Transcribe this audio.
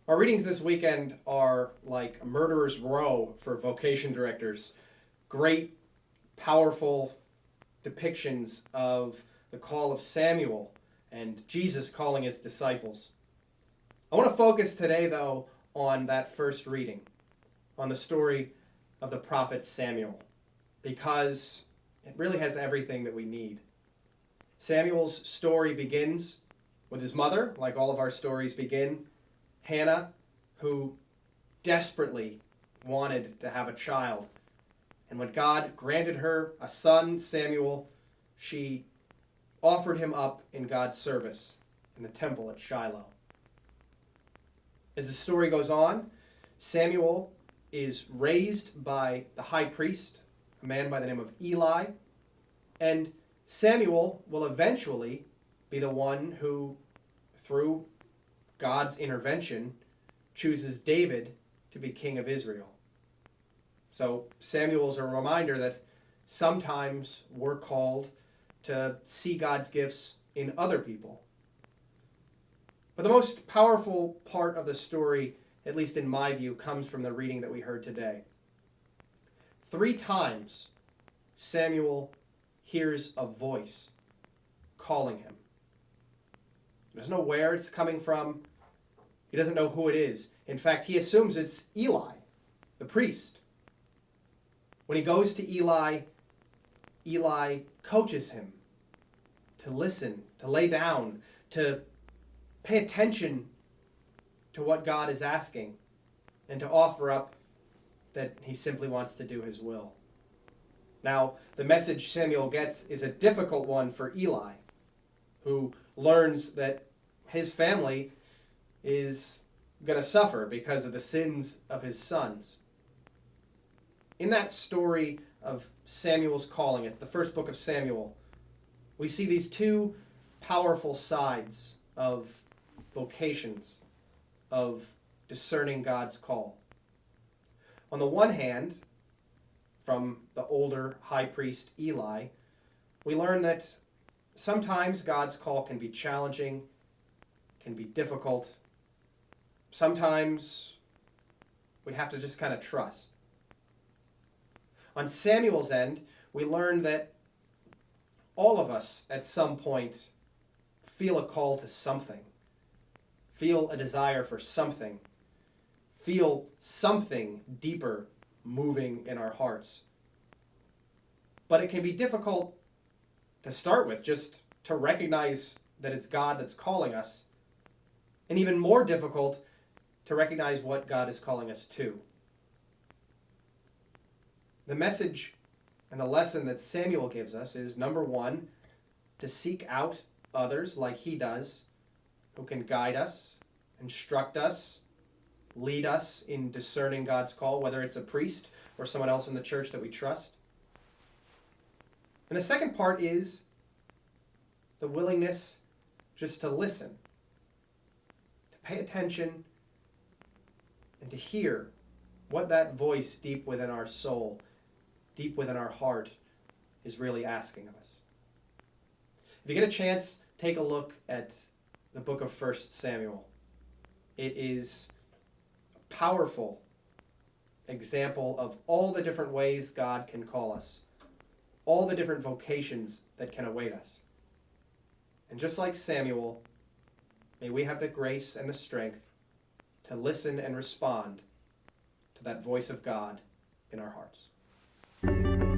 Our readings this weekend are like a murderer's row for vocation directors. Great, powerful depictions of the call of Samuel and Jesus calling his disciples. I want to focus today, though, on that first reading, on the story of the prophet Samuel, because it really has everything that we need. Samuel's story begins with his mother, like all of our stories begin, Hannah, who desperately wanted to have a child. And when God granted her a son, Samuel, she offered him up in God's service in the temple at Shiloh. As the story goes on, Samuel is raised by the high priest, a man by the name of Eli, and Samuel will eventually be the one who, through God's intervention, chooses David to be king of Israel. So Samuel is a reminder that sometimes we're called to see God's gifts in other people. But the most powerful part of the story, at least in my view, comes from the reading that we heard today. 3 times Samuel hears a voice calling him. He doesn't know where it's coming from. He doesn't know who it is. In fact, he assumes it's Eli, the priest. When he goes to Eli, Eli coaches him to listen, to lay down, to pay attention to what God is asking, and to offer up that he simply wants to do his will. Now, the message Samuel gets is a difficult one for Eli, who learns that his family is going to suffer because of the sins of his sons. In that story of Samuel's calling, it's the first book of Samuel, we see these 2 powerful sides of vocations, of discerning God's call. On the one hand, from the older high priest Eli, we learn that sometimes God's call can be challenging, can be difficult. Sometimes we have to just kind of trust. On Samuel's end, we learn that all of us at some point feel a call to something, feel a desire for something, feel something deeper moving in our hearts. But it can be difficult to start with, just to recognize that it's God that's calling us, and even more difficult to recognize what God is calling us to. The message and the lesson that Samuel gives us is, number 1, to seek out others like he does, who can guide us, instruct us, lead us in discerning God's call, whether it's a priest or someone else in the church that we trust. And the second part is the willingness just to listen, to pay attention, and to hear what that voice deep within our soul, deep within our heart, is really asking of us. If you get a chance, take a look at the book of 1 Samuel. It is a powerful example of all the different ways God can call us, all the different vocations that can await us. And just like Samuel, may we have the grace and the strength to listen and respond to that voice of God in our hearts.